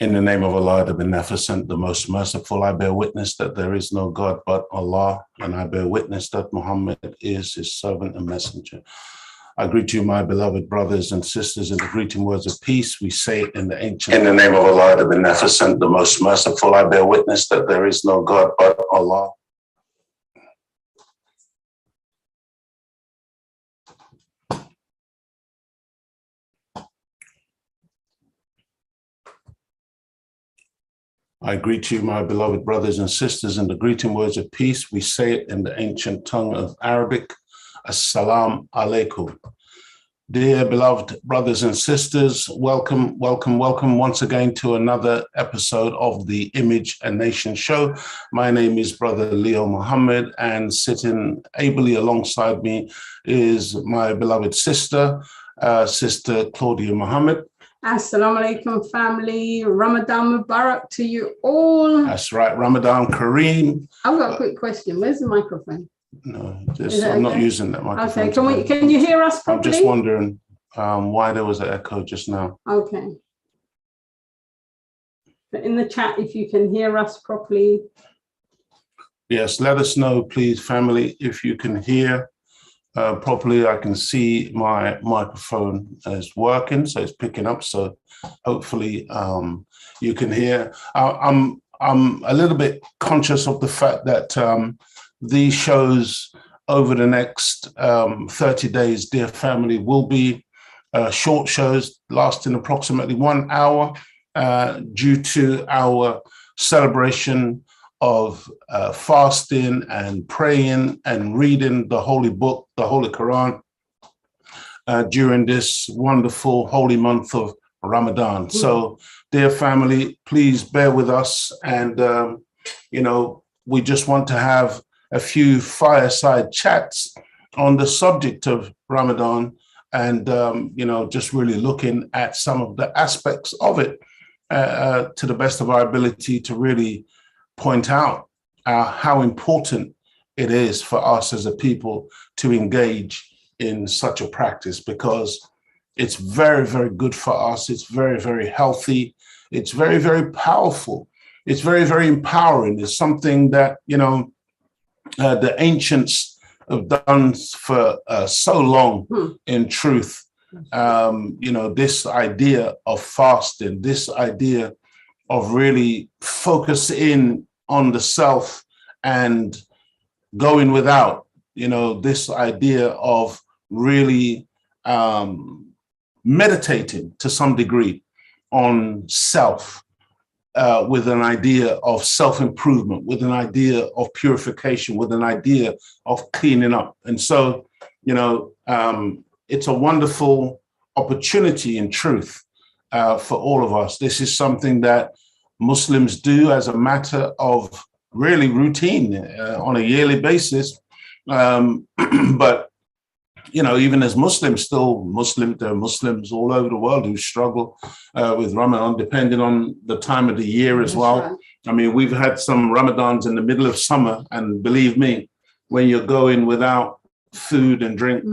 In the name of Allah, the Beneficent, the Most Merciful, I bear witness that there is no God but Allah, and I bear witness that Muhammad is his servant and messenger. I greet you, my beloved brothers and sisters, in the greeting words of peace. We say it in the ancient. In the name of Allah, the Beneficent, the Most Merciful, I bear witness that there is no God but Allah. I greet you, my beloved brothers and sisters, in the greeting words of peace. We say it in the ancient tongue of Arabic. Assalamu alaikum. Dear beloved brothers and sisters, welcome, welcome, welcome once again to another episode of the Image and Nation show. My name is Brother Leo Muhammad, and sitting ably alongside me is my beloved sister, Sister Claudia Muhammad. Assalamu alaikum, family. Ramadan Begins to you all. That's right, Ramadan Kareem. I've got a quick question. Where's the microphone? No, I'm not using that microphone. Okay, can you hear us properly? I'm just wondering why there was an echo just now. Okay. But in the chat, if you can hear us properly. Yes, let us know, please, family, if you can hear properly. I can see my microphone is working, so it's picking up. So hopefully you can hear. I'm a little bit conscious of the fact that these shows over the next 30 days, dear family, will be short shows lasting approximately 1 hour due to our celebration of fasting and praying and reading the Holy Book, the Holy Quran, during this wonderful holy month of Ramadan. So, dear family, please bear with us. And, we just want to have a few fireside chats on the subject of Ramadan and, just really looking at some of the aspects of it to the best of our ability to really point out how important it is for us as a people to engage in such a practice, because it's very, very good for us. It's very, very healthy. It's very, very powerful. It's very, very empowering. It's something that, the ancients have done for so long, in truth. This idea of fasting, this idea of really focus in on the self and going without, this idea of really meditating to some degree on self, with an idea of self-improvement, with an idea of purification, with an idea of cleaning up. And so, it's a wonderful opportunity in truth for all of us. This is something that Muslims do as a matter of really routine on a yearly basis. But, even as Muslims, there are Muslims all over the world who struggle with Ramadan, depending on the time of the year as well. Right. I mean, we've had some Ramadans in the middle of summer, and believe me, when you're going without food and drink,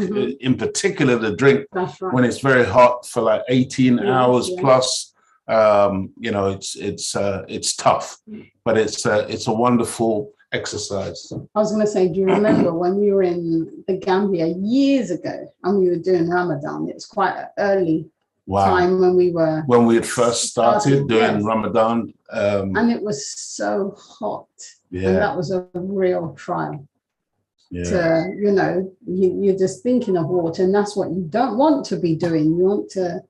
in particular the drink, right, when it's very hot for like 18 hours plus, it's tough, but it's a wonderful exercise. I was going to say, do you remember when we were in the Gambia years ago and we were doing Ramadan? It was quite an early time when we had first started doing Ramadan, and it was so hot, and that was a real trial. You're just thinking of water, and that's what you don't want to be doing. You want to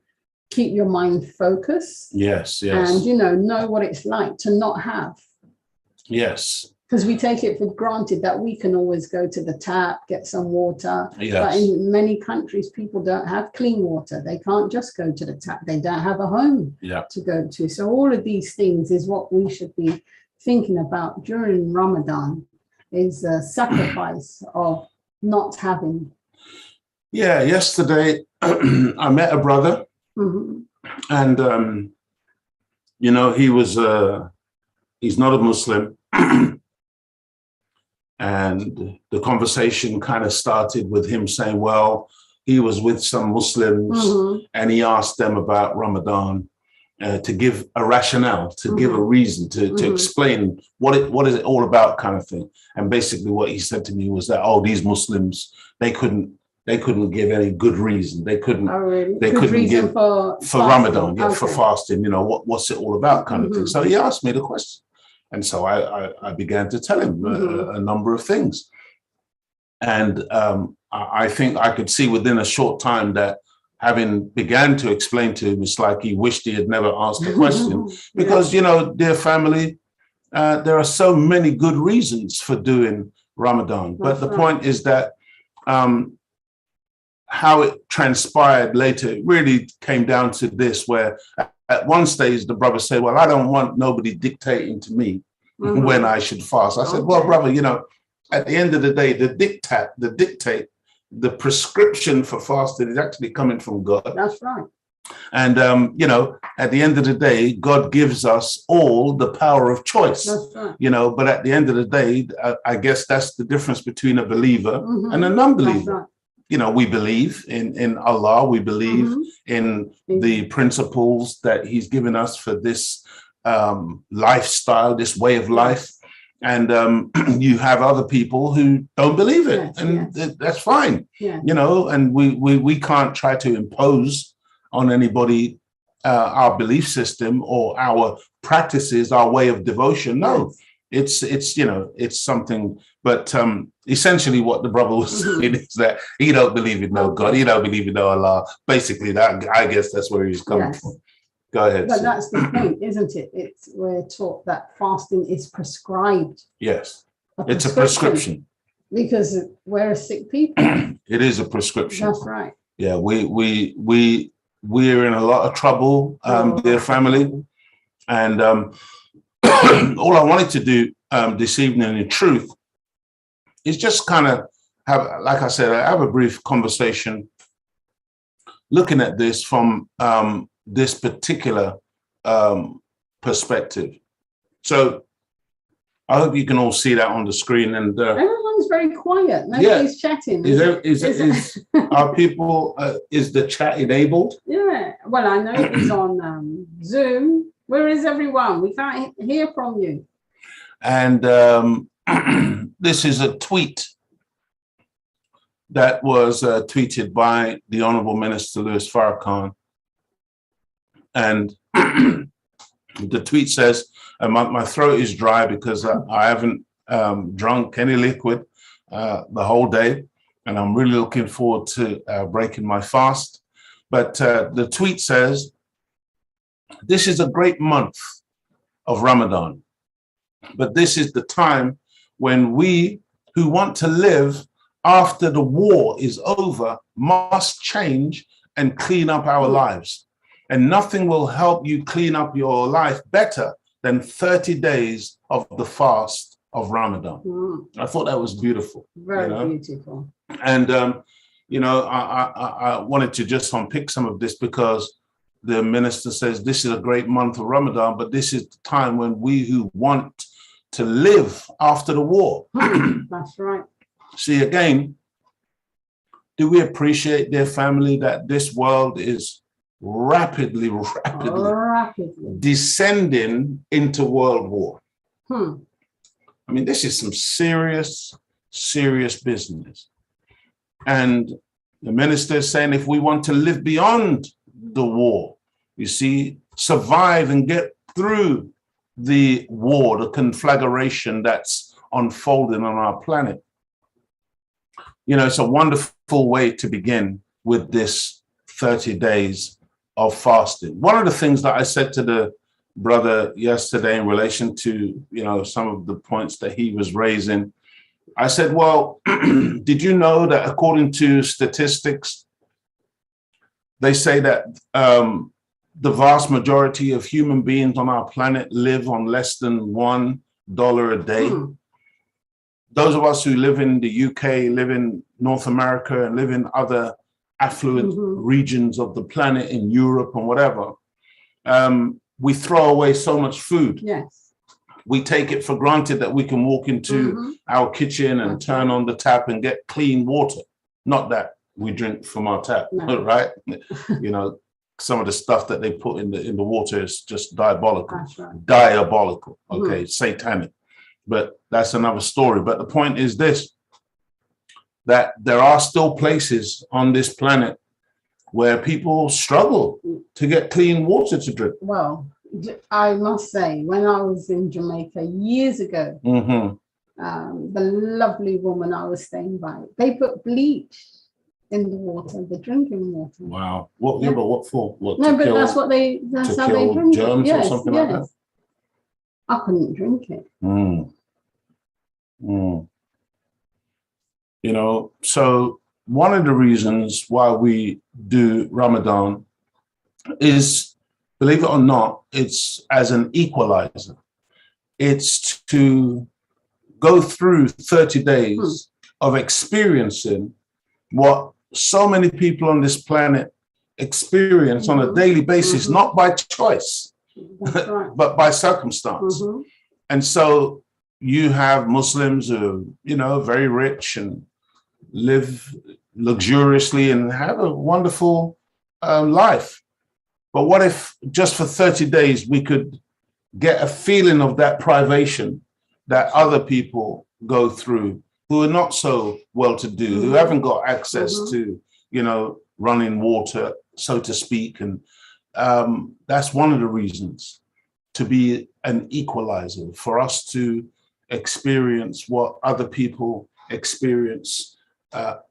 keep your mind focused, and know what it's like to not have. Because we take it for granted that we can always go to the tap, get some water. But in many countries, people don't have clean water. They can't just go to the tap. They don't have a home to go to. So all of these things is what we should be thinking about during Ramadan, is a sacrifice of not having. Yeah, yesterday I met a brother, and, he's not a Muslim. And the conversation kind of started with him saying, well, he was with some Muslims and he asked them about Ramadan. to give a rationale, to give a reason, to explain what is it all about, kind of thing. And basically what he said to me was that, oh, these Muslims, they couldn't give any good reason. They couldn't give for Ramadan, for fasting, you know, what's it all about, kind of thing. So he asked me the question. And so I began to tell him a number of things. And I think I could see within a short time that, having began to explain to him, it's like he wished he had never asked the question. Because, you know, dear family, there are so many good reasons for doing Ramadan. But the point is that how it transpired later, it really came down to this, where at one stage the brother said, well, I don't want nobody dictating to me when I should fast. I said, well, brother, you know, at the end of the day, the prescription for fasting is actually coming from God. That's right. And, you know, at the end of the day, God gives us all the power of choice. That's right. You know, but at the end of the day, I guess that's the difference between a believer and a non-believer. Right. You know, we believe in Allah. We believe in the principles that he's given us for this lifestyle, this way of life. And you have other people who don't believe it, that's fine. You know, and we can't try to impose on anybody our belief system or our practices, our way of devotion. No, it's you know, it's something. But essentially, what the brother was saying is that he don't believe in no God, he don't believe in no Allah. Basically, that, I guess that's where he's coming from. Go ahead. But that's the thing, isn't it? We're taught that fasting is prescribed. Yes, it's a prescription. Because we're sick people. It is a prescription. That's right. Yeah, we're in a lot of trouble, dear family. And all I wanted to do this evening, in truth, is just kind of have, like I said, have a brief conversation looking at this from this particular perspective. So I hope you can all see that on the screen. And everyone's very quiet. Nobody's chatting. Are people? Is the chat enabled? Yeah. Well, I know it's on Zoom. Where is everyone? We can't hear from you. And this is a tweet that was tweeted by the Honourable Minister Louis Farrakhan. And the tweet says, my throat is dry because I haven't drunk any liquid the whole day. And I'm really looking forward to breaking my fast. But the tweet says, this is a great month of Ramadan. But this is the time when we who want to live after the war is over must change and clean up our lives. And nothing will help you clean up your life better than 30 days of the fast of Ramadan. I thought that was beautiful. Very beautiful. And, you know, I wanted to just unpick some of this because the minister says this is a great month of Ramadan, but this is the time when we who want to live after the war. That's right. See, again, do we appreciate, their family, that this world is rapidly descending into world war? I mean, this is some serious business. And the minister is saying, if we want to live beyond the war, you see, survive and get through the war, the conflagration that's unfolding on our planet. You know, it's a wonderful way to begin with this 30 days of fasting. One of the things that I said to the brother yesterday in relation to, you know, some of the points that he was raising, I said, well, did you know that according to statistics, they say that the vast majority of human beings on our planet live on less than $1 a day? Those of us who live in the UK, live in North America, and live in other affluent regions of the planet, in Europe and whatever, we throw away so much food. Yes. We take it for granted that we can walk into our kitchen and turn on the tap and get clean water. Not that we drink from our tap, right? You know, some of the stuff that they put in the water is just diabolical. That's right. Diabolical. Okay, satanic. But that's another story. But the point is this, that there are still places on this planet where people struggle to get clean water to drink. Well, I must say, when I was in Jamaica years ago, the lovely woman I was staying by, they put bleach in the water, the drinking water. Wow. What? Yeah, but what for? What? No, but that's what they. That's how they drink germs it. Yes, or something like that. I couldn't drink it. You know, so one of the reasons why we do Ramadan is, believe it or not, it's as an equalizer. It's to go through 30 days of experiencing what so many people on this planet experience on a daily basis, not by choice, but by circumstance. And so you have Muslims who, you know, very rich and live luxuriously and have a wonderful life. But what if just for 30 days we could get a feeling of that privation that other people go through who are not so well-to-do, who haven't got access to, you know, running water, so to speak. And that's one of the reasons to be an equalizer, for us to experience what other people experience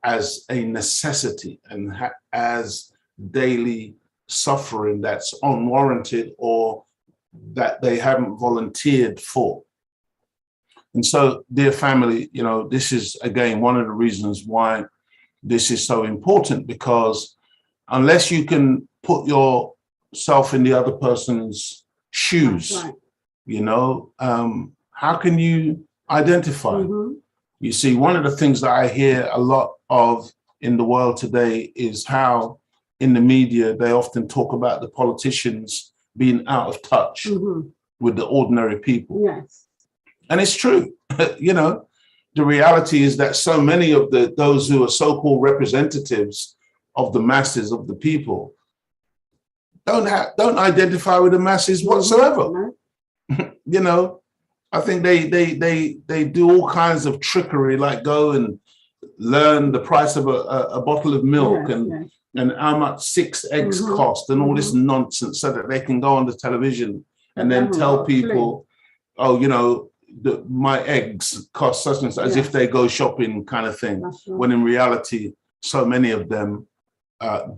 as a necessity and as daily suffering that's unwarranted or that they haven't volunteered for. And so, dear family, you know, this is, again, one of the reasons why this is so important, because unless you can put yourself in the other person's shoes, you know, how can you identify? You see, one of the things that I hear a lot of in the world today is how in the media, they often talk about the politicians being out of touch with the ordinary people. Yes. And it's true. You know, the reality is that so many of those who are so-called representatives of the masses, of the people, don't identify with the masses whatsoever. You know, I think they do all kinds of trickery, like go and learn the price of a bottle of milk and how much 6 eggs cost and all this nonsense, so that they can go on the television and then tell people, oh, you know, my eggs cost such and such, as if they go shopping, kind of thing. When in reality, so many of them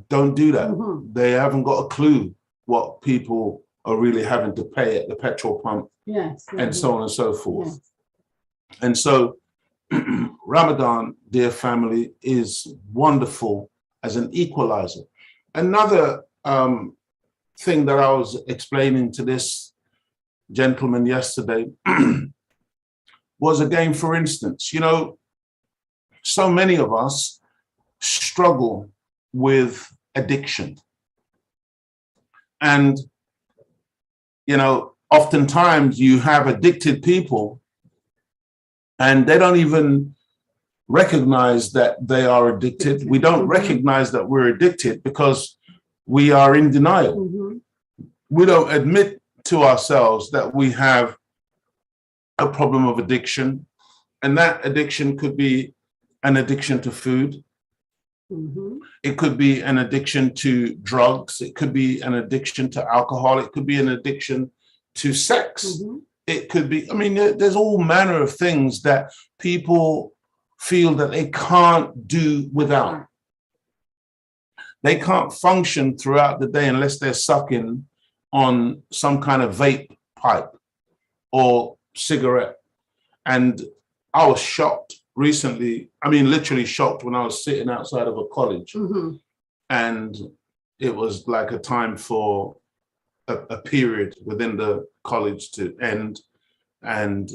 don't do that. They haven't got a clue what people are really having to pay at the petrol pump, and so on and so forth. And so Ramadan, dear family, is wonderful as an equalizer. Another thing that I was explaining to this gentleman yesterday was, again, for instance, you know, so many of us struggle with addiction. And, you know, oftentimes you have addicted people and they don't even recognize that they are addicted. We don't recognize that we're addicted because we are in denial. We don't admit to ourselves that we have a problem of addiction. And that addiction could be an addiction to food. It could be an addiction to drugs. It could be an addiction to alcohol. It could be an addiction to sex. It could be, I mean, there's all manner of things that people feel that they can't do without. They can't function throughout the day unless they're sucking on some kind of vape pipe or cigarette. And I was shocked recently, I mean, literally shocked, when I was sitting outside of a college and it was like a time for a period within the college to end, and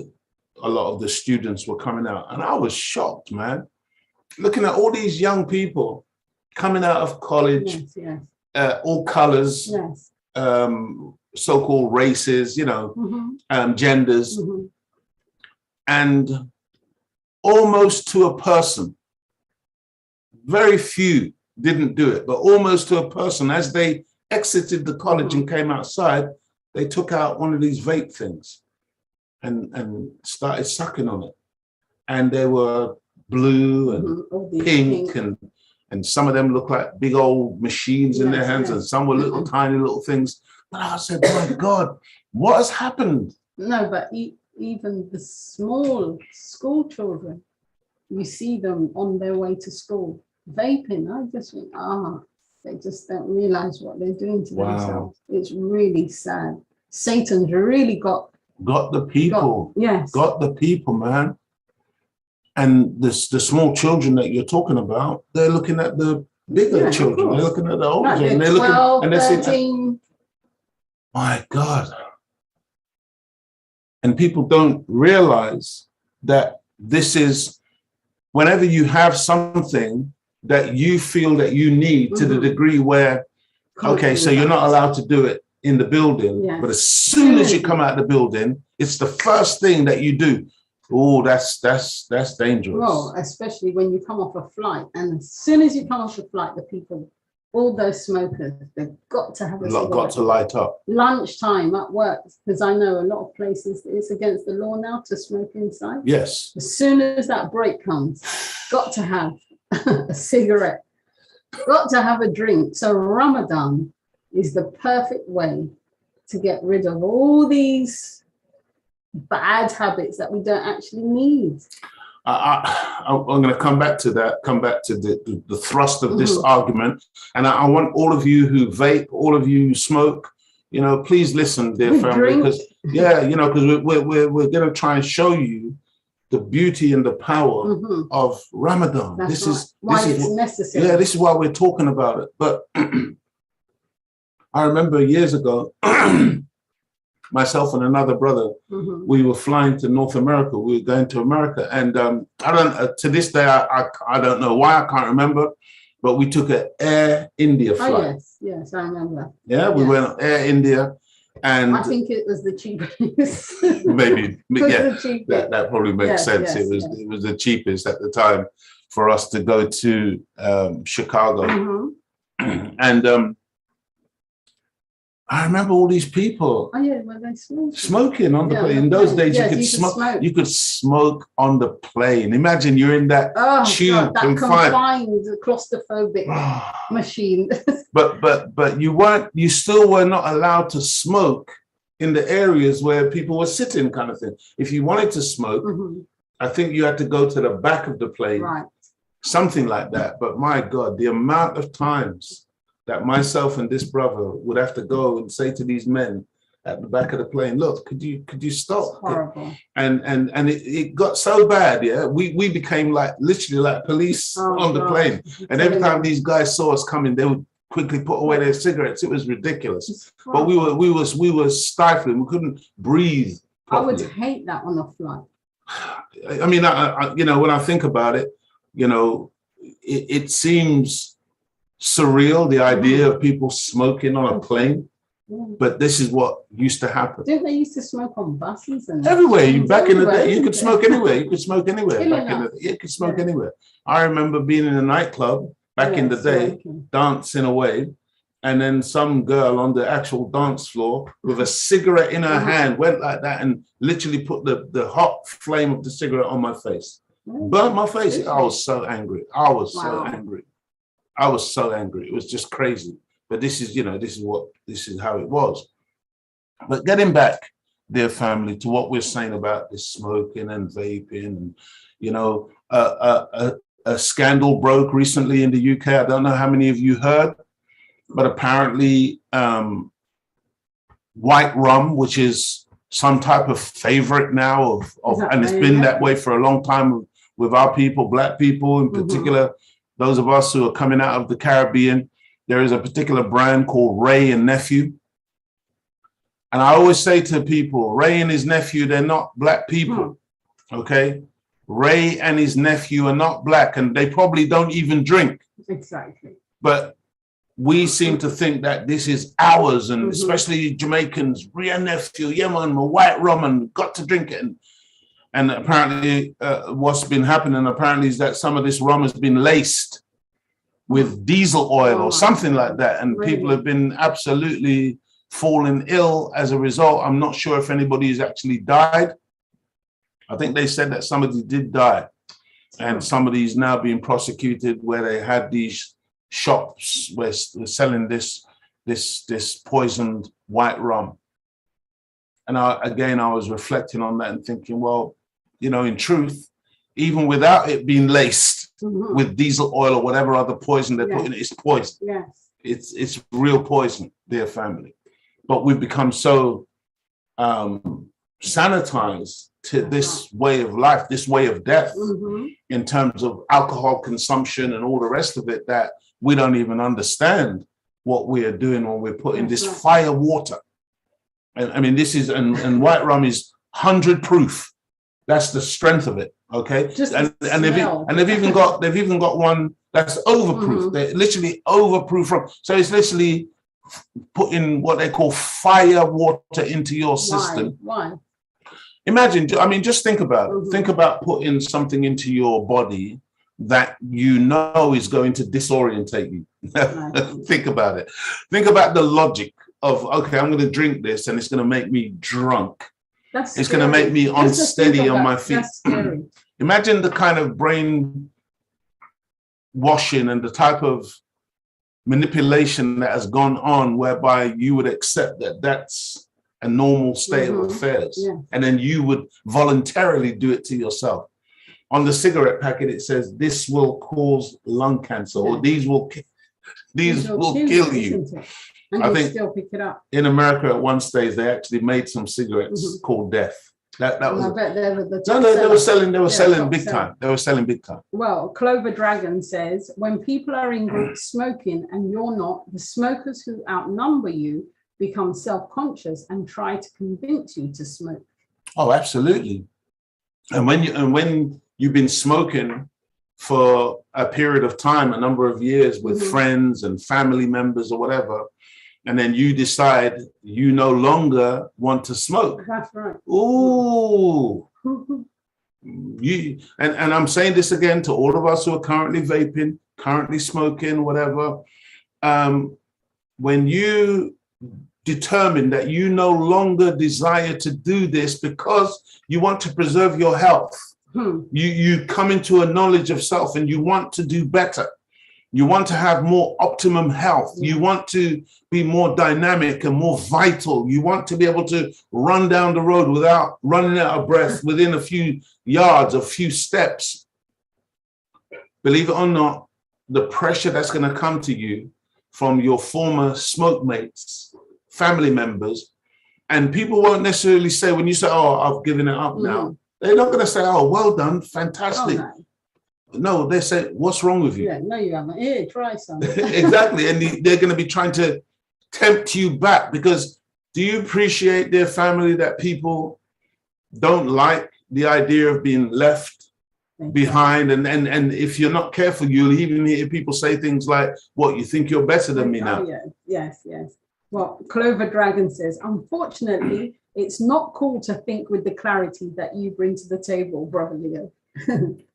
a lot of the students were coming out, and I was shocked, man, looking at all these young people coming out of college, all colors, so-called races, you know, genders, and almost to a person, very few didn't do it, but almost to a person, as they exited the college and came outside, they took out one of these vape things and started sucking on it. And they were blue and pink and some of them look like big old machines in their hands, and some were little tiny little things. But I said, my God, what has happened? No, but even the small school children, you see them on their way to school vaping. I just think, they just don't realize what they're doing to themselves. It's really sad. Satan's really got the people. Yes. Got the people, man. And the small children that you're talking about, they're looking at the bigger children. They're looking at the older children. They're 12, looking, and 13. My God. And people don't realize that this is, whenever you have something that you feel that you need to the degree where, okay, so you're not allowed to do it in the building, but as soon as you come out of the building, it's the first thing that you do. Oh, that's dangerous. Well, especially when you come off a flight, and as soon as you come off the flight, the people, all those smokers, they've got to have a cigarette. Got to light up. Lunchtime at work, because I know a lot of places it's against the law now to smoke inside. Yes. As soon as that break comes, got to have a cigarette, got to have a drink. So Ramadan is the perfect way to get rid of all these bad habits that we don't actually need. I'm going to come back to that, the thrust of this argument. And I want all of you who vape, all of you who smoke, please listen, dear family, because because we're going to try and show you the beauty and the power of Ramadan. This is necessary. Yeah, this is why we're talking about it. But I remember years ago, myself and another brother, we were flying to North America. We were going to America, and to this day, I don't know why, I can't remember, but we took an Air India flight. Yes, I remember. Yeah, we went on Air India, and I think it was the cheapest. Maybe, that probably makes sense. It was the cheapest at the time for us to go to Chicago, and I remember all these people were they smoking on the plane. In those days, you could smoke. You could smoke on the plane. Imagine you're in that tube, that confined claustrophobic machine. but you still were not allowed to smoke in the areas where people were sitting, kind of thing. If you wanted to smoke, I think you had to go to the back of the plane, something like that. But my God, the amount of times that myself and this brother would have to go and say to these men at the back of the plane, look, could you stop? It's horrible. And it got so bad, we became literally like police on the plane. And every time these guys saw us coming, they would quickly put away their cigarettes. It was ridiculous. But we were stifling. We couldn't breathe properly. I would hate that on a flight. I mean, when I think about it, it seems surreal, the idea of people smoking on a plane, but this is what used to happen. Didn't they used to smoke on buses and everywhere? Back in the day, you could smoke anywhere. You could smoke anywhere. You could smoke anywhere. I remember being in a nightclub back in the day, dancing away, and then some girl on the actual dance floor with a cigarette in her hand went like that and literally put the hot flame of the cigarette on my face, burnt my face. I was so angry. I was so angry. It was just crazy. But this is how it was. But getting back, dear family, to what we're saying about this smoking and vaping, and a scandal broke recently in the UK. I don't know how many of you heard, but apparently white rum, which is some type of favorite now and it's been that way for a long time with our people, Black people in particular. Those of us who are coming out of the Caribbean, there is a particular brand called Ray and Nephew. And I always say to people, Ray and his nephew, they're not Black people, okay? Ray and his nephew are not Black, and they probably don't even drink. Exactly. But we seem to think that this is ours, and especially Jamaicans, Ray and Nephew, yeah man, white rum, and got to drink it. And apparently what's been happening apparently is that some of this rum has been laced with diesel oil or something like that. And really? People have been absolutely fallen ill as a result. I'm not sure if anybody's actually died. I think they said that somebody did die, and somebody's now being prosecuted where they had these shops where they're selling this poisoned white rum. And I was reflecting on that and thinking, well, you know, in truth, even without it being laced with diesel oil or whatever other poison they put in it, it's poison. Yes. It's real poison, dear family. But we've become so sanitized to this way of life, this way of death, in terms of alcohol consumption and all the rest of it, that we don't even understand what we are doing when we're putting this fire water. And I mean, this is, and white rum is 100 proof. That's the strength of it. Okay. And they've even got one that's overproof. They're literally overproof rum. So it's literally putting what they call fire water into your system. Why? Imagine, I mean, just think about it. Think about putting something into your body that you know is going to disorientate you. Think about it. Think about the logic of, okay, I'm going to drink this and it's going to make me drunk. It's going to make me unsteady on my feet. Imagine the kind of brain washing and the type of manipulation that has gone on whereby you would accept that that's a normal state of affairs. And then you would voluntarily do it to yourself. On the cigarette packet, it says, this will cause lung cancer, or these will kill you. And I think still pick it up. In America, at one stage, they actually made some cigarettes called Death. That was. I bet they were they were selling big time. They were selling big time. Well, Clover Dragon says, when people are in groups smoking and you're not, the smokers who outnumber you become self-conscious and try to convince you to smoke. Oh, absolutely. And when you've been smoking for a period of time, a number of years with friends and family members or whatever, and then you decide you no longer want to smoke. That's right. Ooh. And I'm saying this again to all of us who are currently vaping, currently smoking, whatever. When you determine that you no longer desire to do this because you want to preserve your health, you come into a knowledge of self and you want to do better. You want to have more optimum health. You want to be more dynamic and more vital. You want to be able to run down the road without running out of breath within a few yards, a few steps. Believe it or not, the pressure that's going to come to you from your former smoke mates, family members, and people won't necessarily say, when you say, oh, I've given it up now, they're not going to say, oh, well done, fantastic. Oh, no, they say, what's wrong with you? Yeah, no, you haven't. Here, try some. Exactly. And they're going to be trying to tempt you back, because do you appreciate, dear family, that people don't like the idea of being left behind? And if you're not careful, you'll even hear people say things like, what, you think you're better than me now? Oh, yeah. Yes. Well, Clover Dragon says, unfortunately, it's not cool to think with the clarity that you bring to the table, Brother Leo.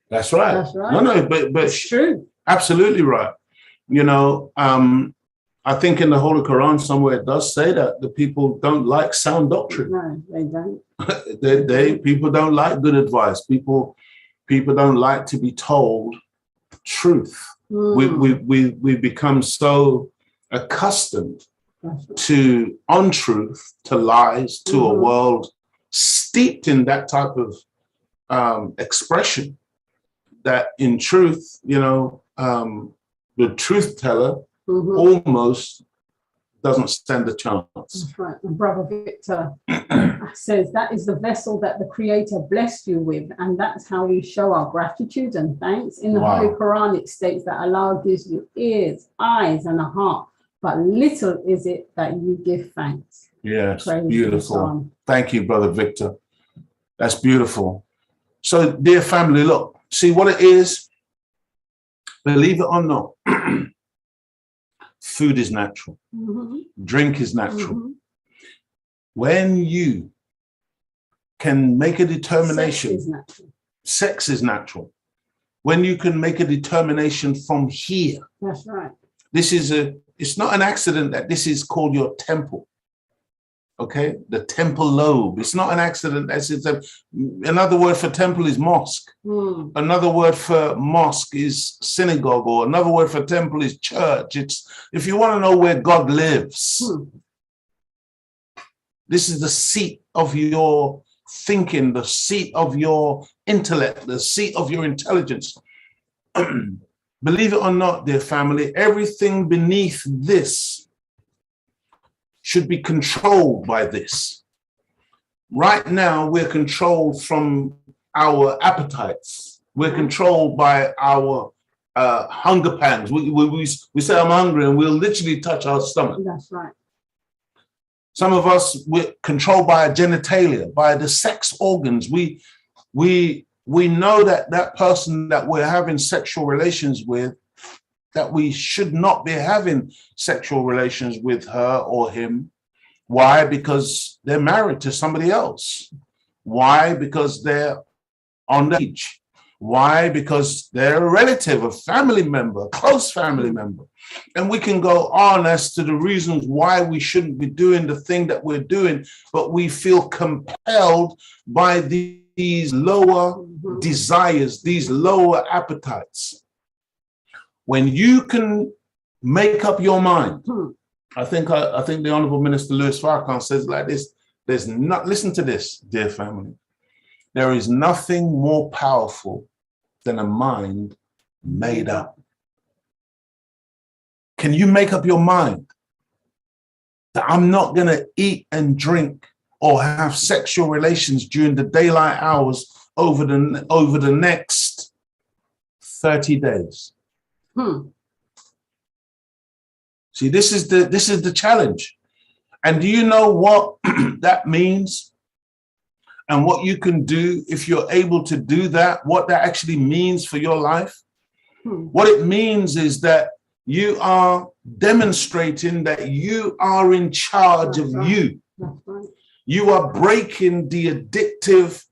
That's right. That's right. No, but it's true. Absolutely right. You know, I think in the Holy Quran somewhere it does say that the people don't like sound doctrine. No, they don't. People don't like good advice. People don't like to be told truth. We become so accustomed to untruth, to lies, to a world steeped in that type of expression, that in truth, you know, the truth teller almost doesn't stand a chance. That's right. And Brother Victor says that is the vessel that the Creator blessed you with, and that's how we show our gratitude and thanks. In the Holy Quran, it states that Allah gives you ears, eyes, and a heart, but little is it that you give thanks. Yes, beautiful. Thank you, Brother Victor. That's beautiful. So, dear family, look, see what it is. Believe it or not, food is natural. Drink is natural. When you can make a determination, sex is natural. when you can make a determination from here. That's right. It's not an accident that this is called your temple. Okay, the temple lobe. It's not an accident. Another word for temple is mosque. Another word for mosque is synagogue, or another word for temple is church. If you want to know where God lives, this is the seat of your thinking, the seat of your intellect, the seat of your intelligence. Believe it or not, dear family, everything beneath this should be controlled by this. Right now, we're controlled from our appetites. We're controlled by our hunger pangs. We say, I'm hungry, and we'll literally touch our stomach. That's right. Some of us, we're controlled by our genitalia, by the sex organs. We know that person that we're having sexual relations with, that we should not be having sexual relations with her or him. Why? Because they're married to somebody else. Why? Because they're on the age. Why? Because they're a relative, a family member, a close family member. And we can go on as to the reasons why we shouldn't be doing the thing that we're doing, but we feel compelled by these lower desires, these lower appetites. When you can make up your mind, I think the Honorable Minister Louis Farrakhan says like this, listen to this, dear family. There is nothing more powerful than a mind made up. Can you make up your mind that I'm not going to eat and drink or have sexual relations during the daylight hours over the next 30 days? See, this is the challenge. And do you know what that means? And what you can do if you're able to do that, what that actually means for your life? What it means is that you are demonstrating that you are in charge of you. You are breaking the addictive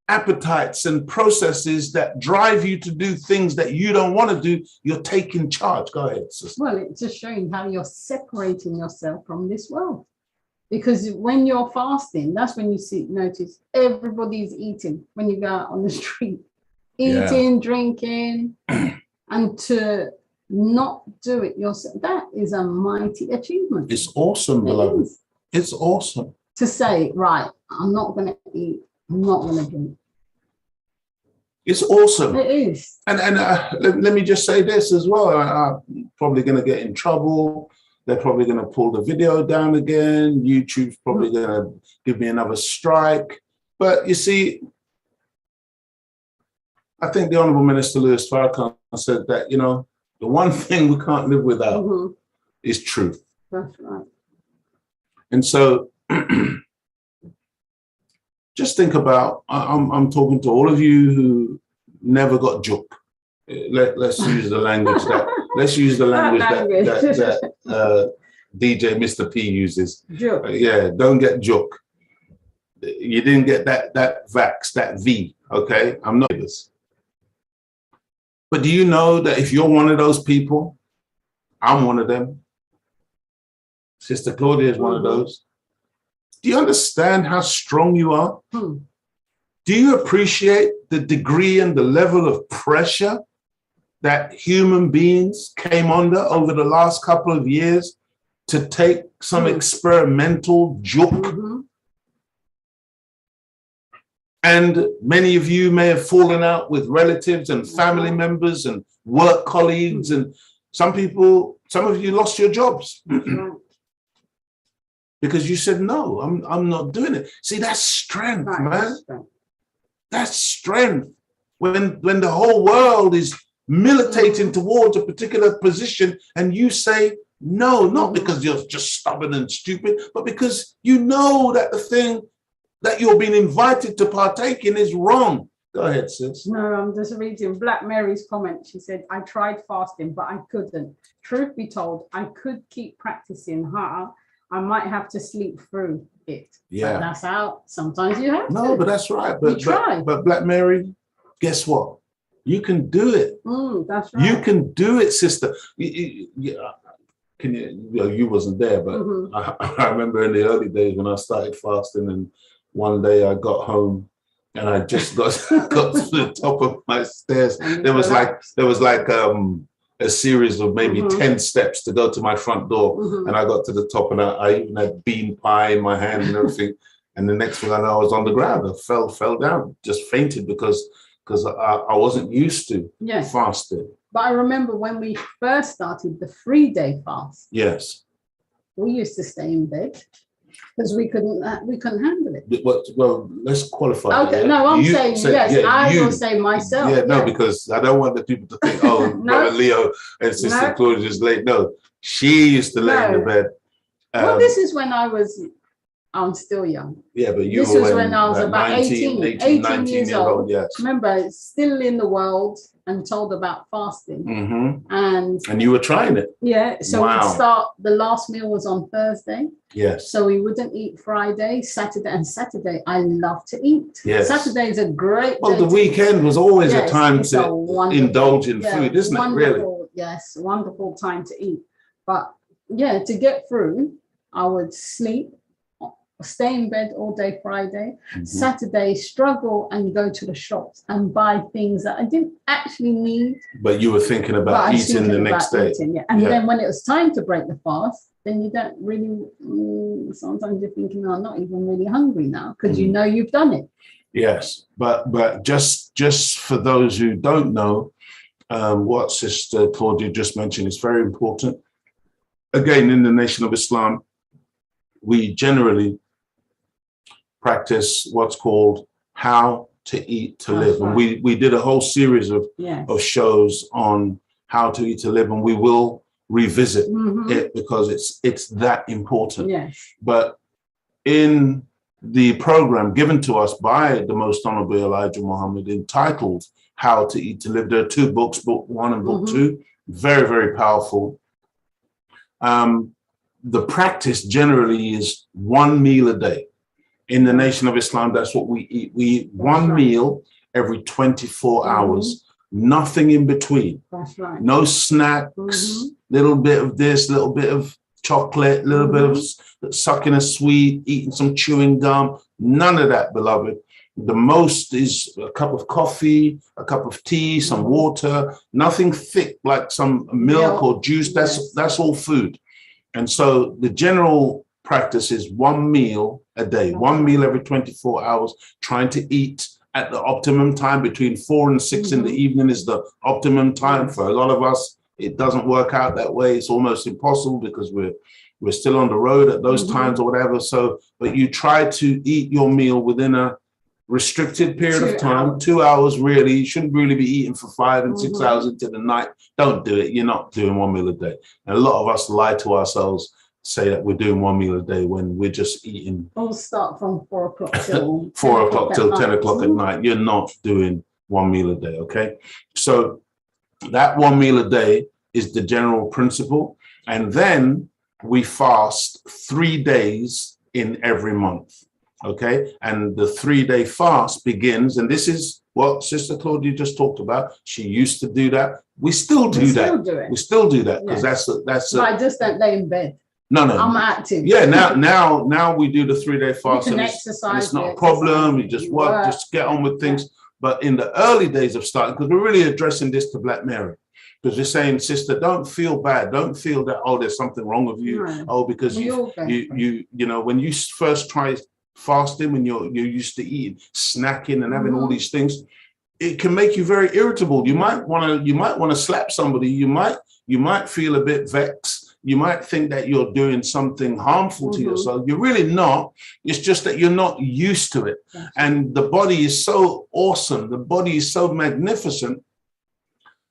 appetites and processes that drive you to do things that you don't want to do. You're taking charge. Go ahead, sister. Well, it's just showing how you're separating yourself from this world. Because when you're fasting, that's when you notice everybody's eating when you go out on the street. Eating, drinking, and to not do it yourself, that is a mighty achievement. It's awesome, beloved. It's awesome. To say, right, I'm not going to eat, I'm not going to drink. It's awesome. It is. And let me just say this as well. I'm probably going to get in trouble. They're probably going to pull the video down again. YouTube's probably going to give me another strike. But you see, I think the Honorable Minister Louis Farrakhan said that, you know, the one thing we can't live without is truth. That's right. And so just think about, I'm talking to all of you who never got juke. Let's use the language that DJ Mr. P uses. Juke. Yeah, don't get juke. You didn't get that vax, that V, okay? I'm not this. But do you know that if you're one of those people, I'm one of them. Sister Claudia is one of those. Do you understand how strong you are? Do you appreciate the degree and the level of pressure that human beings came under over the last couple of years to take some experimental juke? And many of you may have fallen out with relatives and family members and work colleagues, and some of you lost your jobs because you said, no, I'm not doing it. See, that's strength, man. That's strength. When the whole world is militating towards a particular position and you say, no, not because you're just stubborn and stupid, but because you know that the thing that you're being invited to partake in is wrong. Go ahead, sis. No, I'm just reading Black Mary's comment. She said, I tried fasting, but I couldn't. Truth be told, I could keep practicing hard. I might have to sleep through it. Yeah. But that's how sometimes you have to. No, but that's right. But try. But Black Mary, guess what? You can do it. That's right. You can do it, sister. You wasn't there, but I remember in the early days when I started fasting, and one day I got home and I just got to the top of my stairs. There was like a series of maybe 10 steps to go to my front door, and I got to the top, and I even had bean pie in my hand and everything. And the next thing I know, I was on the ground. I fell down, just fainted because I wasn't used to fasting. But I remember when we first started the 3-day fast. Yes. We used to stay in bed because we couldn't handle it. Well, let's qualify. Okay, no, I'm saying yes. I will say myself. Yeah, no, because I don't want the people to think, oh, Brother Leo and Sister Claudia just late. No, she used to lay in the bed. Well, this is when I'm still young. Yeah, but this was when I was about 18 years old. Yes. Remember, still in the world and told about fasting. And you were trying it. Yeah. So we'd start, the last meal was on Thursday. Yes. So we wouldn't eat Friday, Saturday, and Saturday I love to eat. Yes. Saturday is a great day. Well, the weekend was always a time to indulge in food, isn't it, really? Yes, wonderful time to eat. But yeah, to get through, I would sleep, stay in bed all day Friday, Saturday struggle and go to the shops and buy things that I didn't actually need. But you were thinking about eating the next day. And then when it was time to break the fast, then you don't really, sometimes you're thinking, I'm not even really hungry now, because you know you've done it. Yes, but just for those who don't know, what Sister Claudia just mentioned is very important. Again, in the Nation of Islam, we generally practice what's called how to eat to live. And we did a whole series of shows on how to eat to live, and we will revisit it because it's that important. Yes. But in the program given to us by the Most Honorable Elijah Muhammad entitled How to Eat to Live, there are 2 books, book 1 and book 2, very, very powerful. The practice generally is 1 meal a day. In the Nation of Islam, that's what we eat. We eat 1 meal every 24 hours, nothing in between. That's right. No snacks, little bit of this, little bit of chocolate, little bit of sucking a sweet, eating some chewing gum. None of that, beloved. The most is a cup of coffee, a cup of tea, some water, nothing thick like some milk or juice. That's all food. And so the general practice is 1 meal a day, 1 meal every 24 hours, trying to eat at the optimum time. Between 4 and 6 in the evening is the optimum time. For a lot of us, it doesn't work out that way. It's almost impossible because we're still on the road at those times or whatever. So, but you try to eat your meal within a restricted period of time, 2 hours really. You shouldn't really be eating for 5 and 6 hours into the night. Don't do it. You're not doing 1 meal a day. And a lot of us lie to ourselves, say that we're doing 1 meal a day when we're just eating. We'll start from 4 o'clock till 4 o'clock till 10 o'clock at night. You're not doing 1 meal a day, okay? So that 1 meal a day is the general principle. And then we fast 3 days in every month, okay? And the 3-day fast begins, and this is what Sister Claudia just talked about. She used to do that. We still do that. We still do that because that's. But I just don't lay in bed. No. I'm active. Yeah, now we do the 3-day fast. You can exercise. It's not a problem. You just work, just get on with things. But in the early days of starting, because we're really addressing this to Black Mary, because we're saying, sister, don't feel bad. Don't feel that, oh, there's something wrong with you. Right. Oh, because you know, when you first try fasting, when you're used to eating, snacking and having all these things, it can make you very irritable. You might want to slap somebody. You might feel a bit vexed. You might think that you're doing something harmful to yourself. You're really not. It's just that you're not used to it. Yes. And the body is so awesome. The body is so magnificent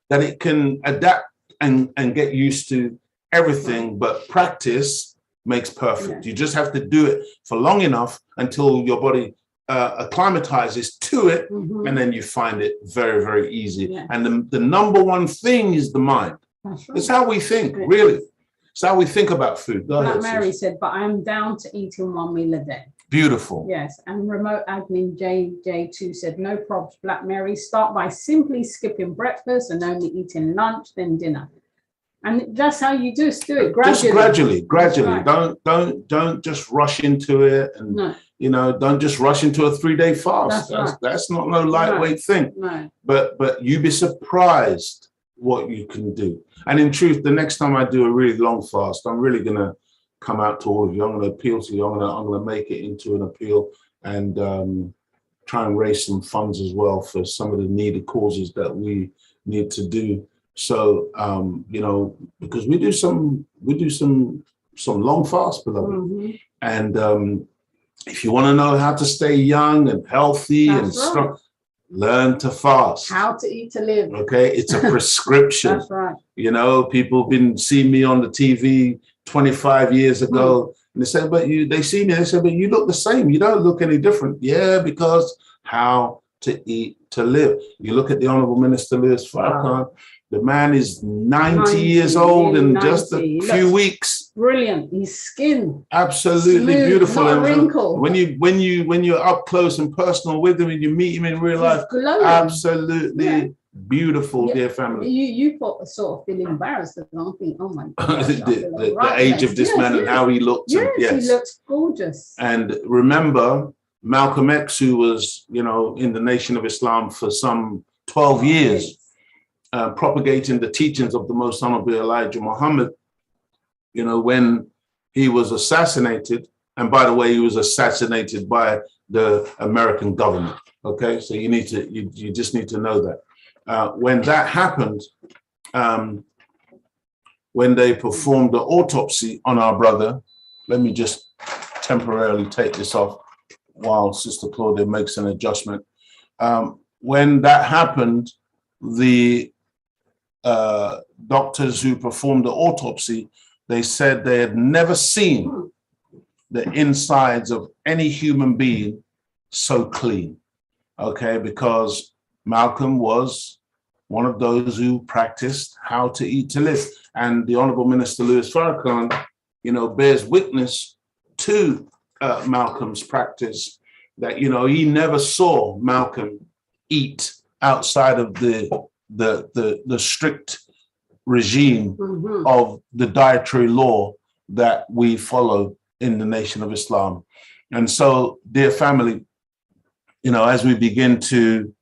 that it can adapt and get used to everything. But practice makes perfect. Yes. You just have to do it for long enough until your body acclimatizes to it, and then you find it very, very easy. Yes. And the number one thing is the mind. That's right. It's how we think, really. It's how we think about food. Go ahead, Mary said, but I'm down to eating 1 meal a day. Beautiful. Yes, and remote admin JJ2 said, no probs, Black Mary. Start by simply skipping breakfast and only eating lunch, then dinner. And that's how you do it gradually. Just gradually. Right. Don't just rush into it, and you know, don't just rush into a 3-day fast. That's not no lightweight thing. No. But you'd be surprised what you can do. And in truth, the next time I do a really long fast, I'm really gonna come out to all of you. I'm gonna appeal to you. I'm gonna make it into an appeal and try and raise some funds as well for some of the needed causes that we need to do. So you know, because we do some long fasts, beloved, and if you want to know how to stay young and healthy and strong, learn to fast. How to eat to live. Okay, it's a prescription. That's right. You know, people have been seeing me on the TV 25 years ago, and they say, but they see me, they say, but you look the same. You don't look any different. Yeah, because how to eat to live. You look at the Honorable Minister Louis Farrakhan. The man is 90 years old in just a few weeks. Brilliant. His skin. Absolutely smooth, beautiful. Not wrinkle. When you're up close and personal with him and you meet him in real life, absolutely beautiful, dear family. You sort of feel embarrassed and I think, oh my God. the age of this man and how he looked. Yes, he looks gorgeous. And remember Malcolm X, who was, you know, in the Nation of Islam for some 12 years. Propagating the teachings of the Most Honorable Elijah Muhammad, you know, when he was assassinated, and by the way, he was assassinated by the American government. Okay, so you just need to know that. When that happened, when they performed the autopsy on our brother, let me just temporarily take this off while Sister Claudia makes an adjustment. When that happened, the doctors who performed the autopsy, they said they had never seen the insides of any human being so clean. Okay, because Malcolm was one of those who practiced how to eat to live. And the Honorable Minister Louis Farrakhan, you know, bears witness to Malcolm's practice, that, you know, he never saw Malcolm eat outside of the strict regime of the dietary law that we follow in the Nation of Islam. And so, dear family, you know, as we begin to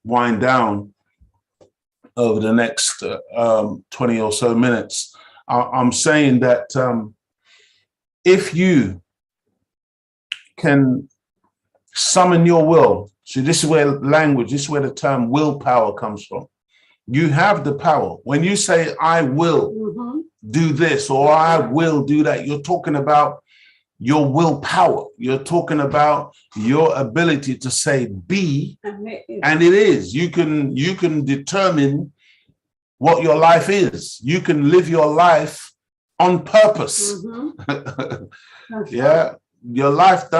wind down over the next 20 or so minutes, I'm saying that if you can summon your will, so this is where the term willpower comes from. You have the power. When you say, I will do this or I will do that, you're talking about your willpower. You're talking about your ability to say be, and it is. You can determine what your life is. You can live your life on purpose. Yeah. Your life,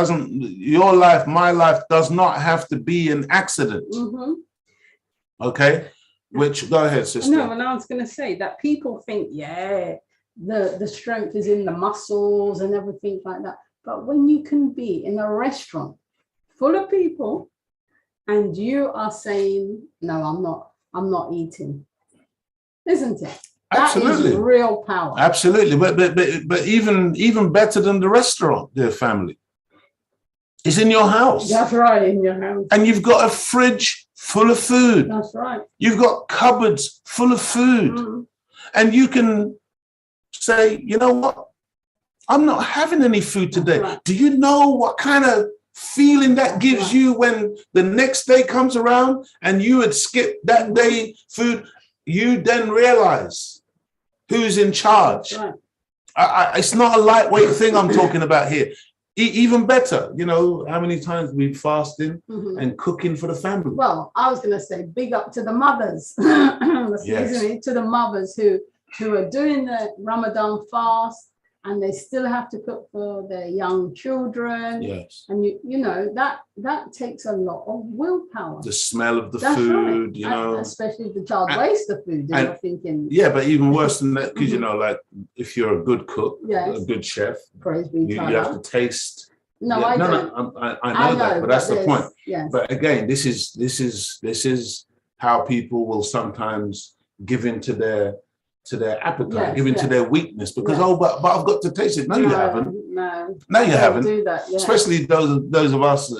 my life does not have to be an accident. Okay, which, go ahead, sister. No, and I was going to say that people think, the strength is in the muscles and everything like that. But when you can be in a restaurant full of people and you are saying, no, I'm not eating, isn't it? Absolutely. That is real power. Absolutely. But even better than the restaurant, dear family, it's in your house. That's right, in your house. And you've got a fridge full of food. That's right. You've got cupboards full of food. And you can say, you know what? I'm not having any food today. Right. Do you know what kind of feeling that gives you when the next day comes around and you had skipped that day food? You then realize who's in charge. Right. It's not a lightweight thing I'm talking about here. Even better, you know, how many times we've fasting and cooking for the family. Well, I was going to say big up to the mothers, excuse me, to the mothers who are doing the Ramadan fast, and they still have to cook for their young children. Yes. And you know, that takes a lot of willpower. The smell of the food, you know. Especially if the child wastes the food, and you're thinking. Yeah, but even worse than that, because you know, like if you're a good cook, a good chef, praise be you have to taste No, yeah, I no, don't. no, I know that, but that's the point. Yes. But again, this is how people will sometimes give into their appetite, give into their weakness, because but I've got to taste it. No, you haven't. No, you haven't. Do that, especially those of us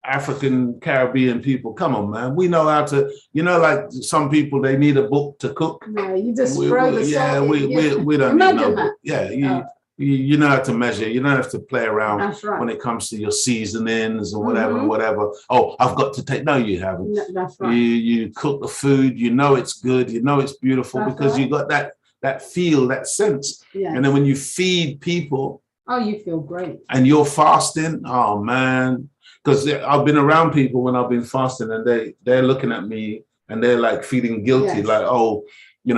African Caribbean people. Come on, man. We know how to. Like some people, they need a book to cook. No, you just throw the salt in. We don't Imagine need no that. book. Yeah, you know how to measure. You don't have to play around when it comes to your seasonings or whatever. Oh, I've got to take. No, you haven't. No, that's right. You cook the food. You know it's good. You know it's beautiful because you got that feel, that sense. And then when you feed people, oh, you feel great. And you're fasting. Oh man, because I've been around people when I've been fasting, and they're looking at me and they're like feeling guilty, like, oh,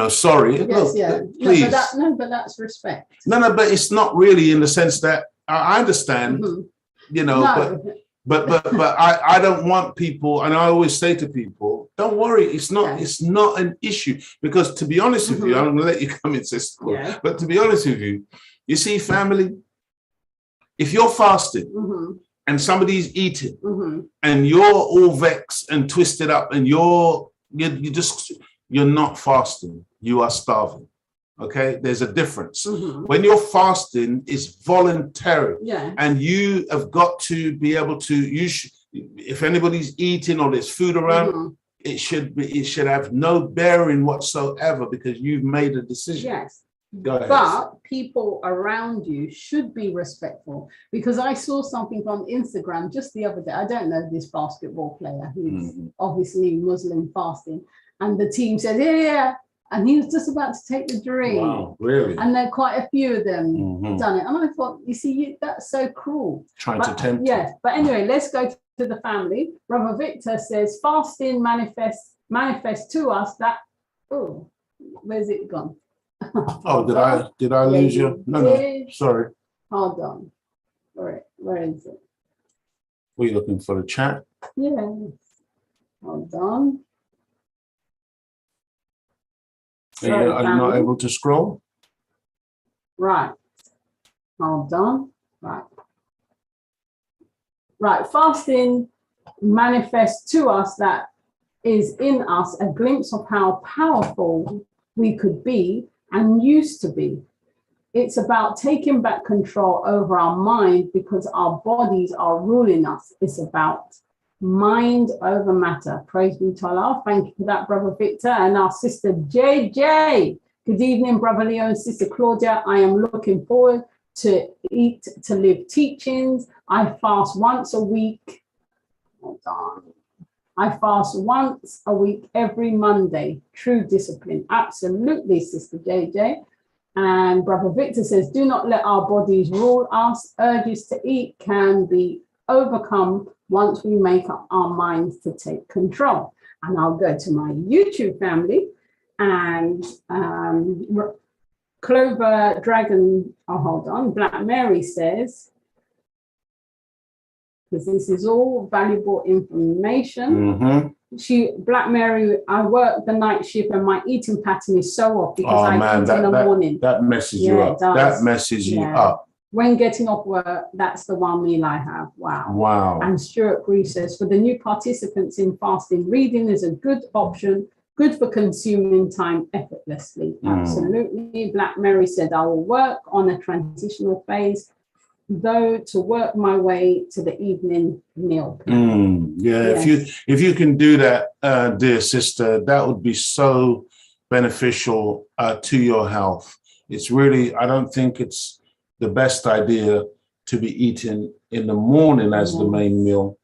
sorry. Yes, look, please. But that's respect. No, but it's not really in the sense that I understand, but I don't want people, and I always say to people, don't worry, it's not an issue, because to be honest with you, I'm going to let you come in, sister, but to be honest with you, you see, family, if you're fasting and somebody's eating and you're all vexed and twisted up and you're not fasting, you are starving. Okay, there's a difference. When you're fasting, it's voluntary, and you have got to be able to. If anybody's eating or there's food around, it should have no bearing whatsoever, because you've made a decision. Yes, but people around you should be respectful, because I saw something on Instagram just the other day. I don't know this basketball player who's obviously Muslim fasting, and the team said, yeah. And he was just about to take the drink. Wow, really? And then quite a few of them done it. And I thought, you see, that's so cruel. Trying to tempt. Yes, but anyway, let's go to the family. Brother Victor says, fasting manifests to us that, oh, where's it gone? Oh, did I lose you? No, sorry. Hold on. Where is it? Were you looking for the chat? Yeah. Hold on. Are you not able to scroll? Right. Hold on. Right. Fasting manifests to us that is in us a glimpse of how powerful we could be and used to be. It's about taking back control over our mind, because our bodies are ruling us. It's about mind over matter. Praise be to Allah. Thank you for that, Brother Victor. And our sister JJ. Good evening, Brother Leo and Sister Claudia. I am looking forward to Eat to Live teachings. I fast once a week. Hold on. I fast once a week every Monday. True discipline. Absolutely, Sister JJ. And Brother Victor says, do not let our bodies rule us. Urges to eat can be overcome once we make up our minds to take control. And I'll go to my YouTube family, and Clover Dragon, hold on, Black Mary says, because this is all valuable information. Black Mary, I work the night shift and my eating pattern is so off because I eat in the morning. That messes you up. That messes you up. When getting off work, that's the one meal I have. Wow. And Stuart Grief says, for the new participants in fasting, reading is a good option, good for consuming time effortlessly. Absolutely. Black Mary said, I will work on a transitional phase, though, to work my way to the evening meal plan. If you can do that, dear sister, that would be so beneficial to your health. It's really, I don't think it's the best idea to be eating in the morning as the main meal.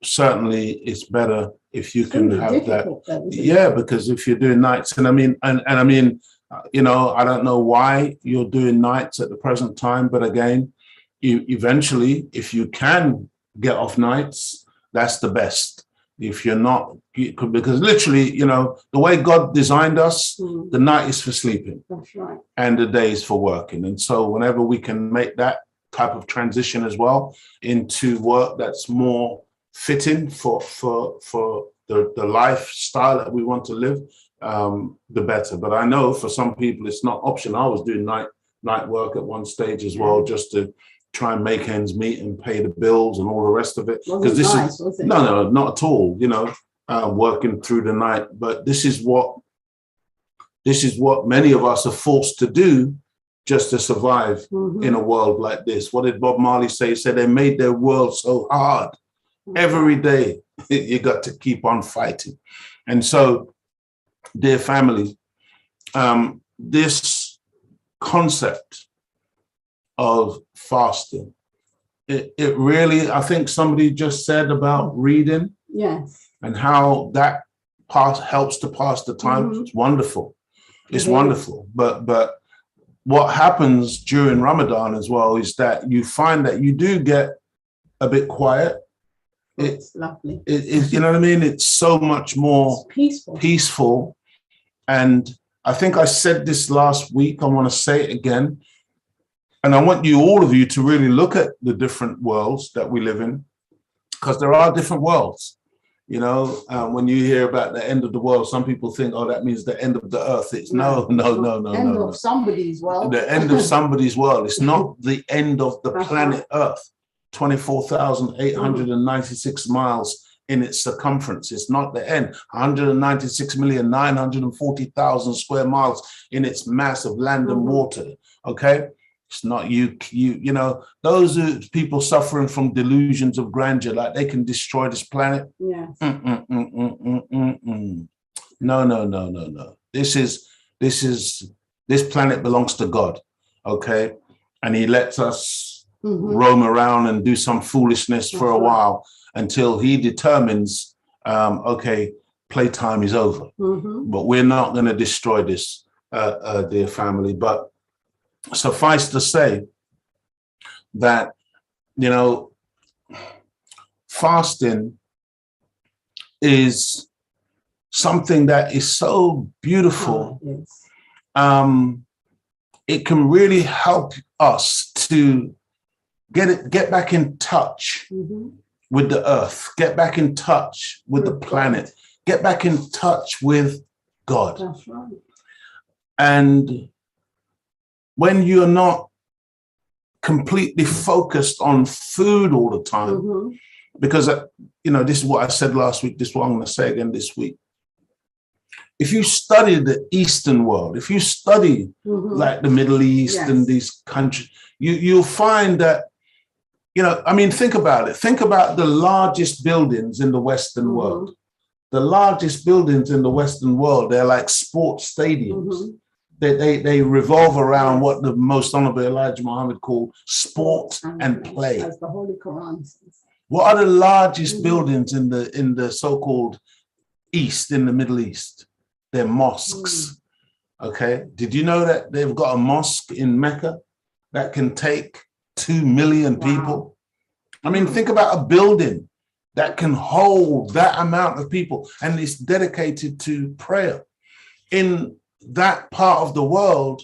Certainly it's better if you can have that. Because if you're doing nights, and I mean, I don't know why you're doing nights at the present time, but again, eventually, if you can get off nights, that's the best. If you're not, because literally, the way God designed us, the night is for sleeping. That's right. And the day is for working. And so whenever we can make that type of transition as well into work that's more fitting for the lifestyle that we want to live, the better. But I know for some people it's not optional. I was doing night work at one stage as well, just to try and make ends meet and pay the bills and all the rest of it. Because this nice, is no, not at all. You know, working through the night. But this is what many of us are forced to do just to survive in a world like this. What did Bob Marley say? He said they made their world so hard. Every day you got to keep on fighting. And so, dear family, this concept of fasting, it really, I think somebody just said about reading. Yes. And how that helps to pass the time. It's wonderful. It's wonderful. But what happens during Ramadan as well is that you find that you do get a bit quiet. It's lovely. You know what I mean? It's so much more peaceful. And I think I said this last week. I want to say it again. And I want all of you to really look at the different worlds that we live in, because there are different worlds. You know, when you hear about the end of the world, some people think, oh, that means the end of the earth. It's no. End of somebody's world. The end of somebody's world. It's not the end of the planet Earth. 24,896 miles in its circumference. It's not the end. 196,940,000 square miles in its mass of land and water. Okay. It's not you know, those are people suffering from delusions of grandeur, like they can destroy this planet. Yeah. No. This planet belongs to God. Okay. And he lets us roam around and do some foolishness for a while until he determines, okay, playtime is over. But we're not going to destroy this, dear family. But suffice to say that, you know, fasting is something that is so beautiful. It can really help us to get back in touch with the earth, get back in touch with the planet, get back in touch with God. That's right. And when you're not completely focused on food all the time, because, you know, this is what I said last week, this is what I'm going to say again this week. If you study the Eastern world, if you study like the Middle East and these countries, you'll find that, you know, I mean, think about it. Think about the largest buildings in the Western world. The largest buildings in the Western world, they're like sports stadiums. They revolve around what the most honorable Elijah Muhammad called sport and play. As the Holy Quran says. What are the largest buildings in the so-called East, in the Middle East? They're mosques. Okay. Did you know that they've got a mosque in Mecca that can take 2 million people? I mean, think about a building that can hold that amount of people, and it's dedicated to prayer. In that part of the world,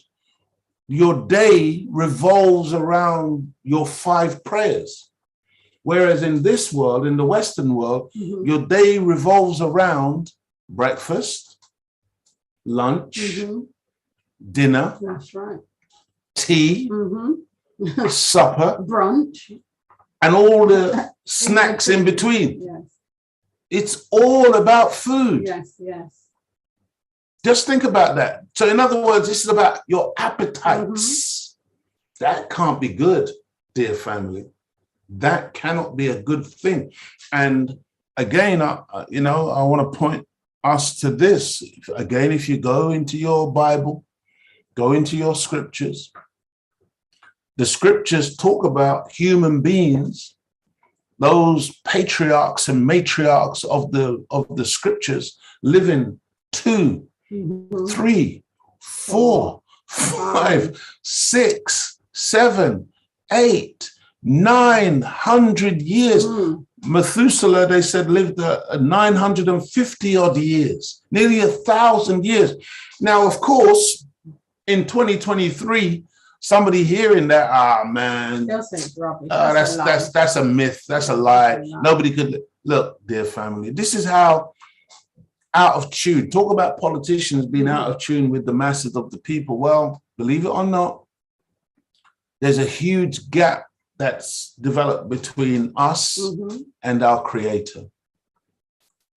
your day revolves around your 5 prayers. Whereas in this world, in the Western world, your day revolves around breakfast, lunch, dinner, that's right, tea, supper, brunch, and all the snacks in between. Yes. It's all about food. Yes. Just think about that. So in other words, this is about your appetites. That can't be good, dear family. That cannot be a good thing. And again, I want to point us to this. Again, if you go into your Bible, go into your scriptures, the scriptures talk about human beings, those patriarchs and matriarchs of the scriptures living 2, 3, 4, 5, 6, 7, 8, 900 years. Methuselah, they said, lived 950 odd years, nearly 1,000 years. Now, of course, in 2023, somebody hearing that, man, that's a myth, that's a lie. Nobody could. Look, dear family, this is how out of tune. Talk about politicians being out of tune with the masses of the people. Well, believe it or not, there's a huge gap that's developed between us and our Creator.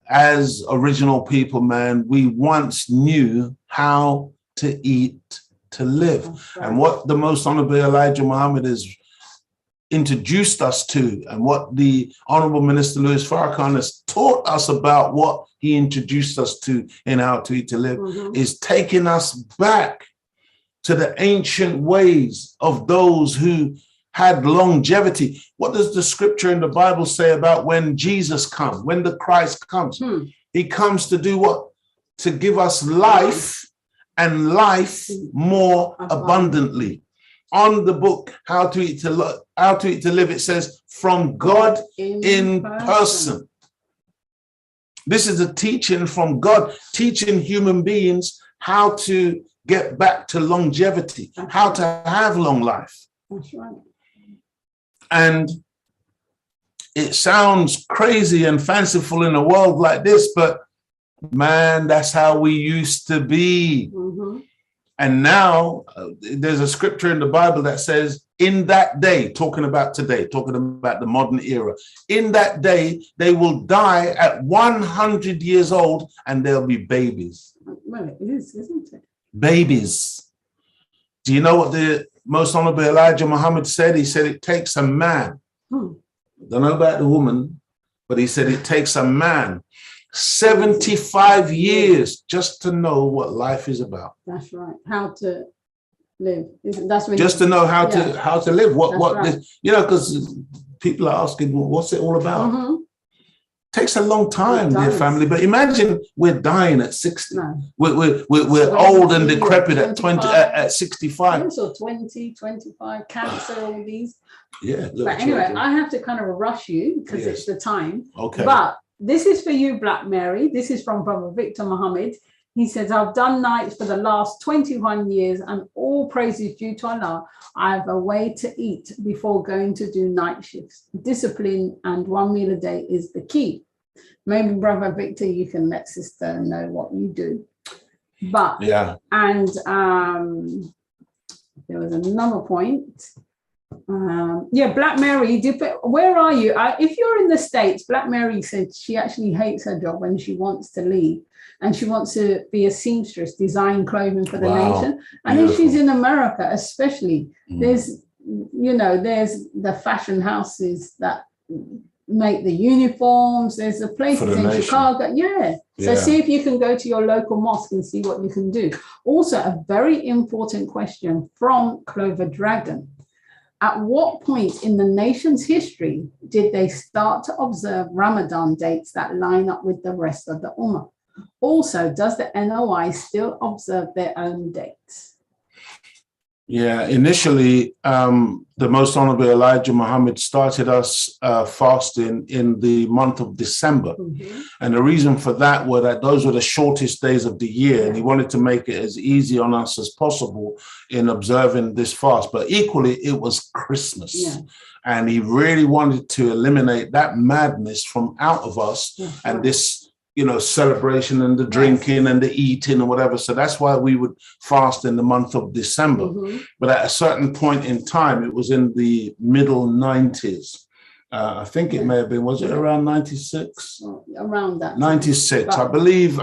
As original people, man, we once knew how to eat, to live. Right. And what the Most Honorable Elijah Muhammad has introduced us to, and what the Honorable Minister Louis Farrakhan has taught us about what he introduced us to in How to Eat to Live, is taking us back to the ancient ways of those who had longevity. What does the scripture in the Bible say about when Jesus comes, when the Christ comes? He comes to do what? To give us life, and life more abundantly. On the book How to Eat to Live, it says, from God in person. This is a teaching from God, teaching human beings how to get back to longevity, how to have long life. That's right. And it sounds crazy and fanciful in a world like this, but man, that's how we used to be. And now there's a scripture in the Bible that says, in that day, talking about today, talking about the modern era, in that day, they will die at 100 years old and they'll be babies. Well, it is, isn't it? Babies. Do you know what the Most Honorable Elijah Muhammad said? He said it takes a man. Don't know about the woman, but he said it takes a man 75 years just to know what life is about. That's right. How to live. That's when just to know how to live. What right. You know, because people are asking, well, what's it all about? Takes a long time, dear family. But imagine we're dying at 60. No. We're old and decrepit at 20, at 65. So 20, 25, cancer, all these. Yeah. But anyway, I have to kind of rush you because it's the time. Okay. But this is for you, Black Mary. This is from Brother Victor Muhammad. He says, I've done nights for the last 21 years and all praises due to Allah. I have a way to eat before going to do night shifts. Discipline and one meal a day is the key. Maybe Brother Victor, you can let Sister know what you do. But, and there was another point. Black Mary, where are you? If you're in the States, Black Mary said she actually hates her job and she wants to leave. And she wants to be a seamstress, design clothing for the nation. And if she's in America, especially, there's the fashion houses that make the uniforms. There's a place in Chicago. So see if you can go to your local mosque and see what you can do. Also, a very important question from Clover Dragon. At what point in the nation's history did they start to observe Ramadan dates that line up with the rest of the Ummah? Also, does the NOI still observe their own dates? Yeah, initially, the Most Honorable Elijah Muhammad started us fasting in the month of December. And the reason for that was that those were the shortest days of the year. And he wanted to make it as easy on us as possible in observing this fast. But equally, it was Christmas. And he really wanted to eliminate that madness from out of us and this celebration and the drinking and the eating and whatever. So that's why we would fast in the month of December. But at a certain point in time, it was in the middle 90s. I think it may have been, was it around 96? Around that. 96, but I believe.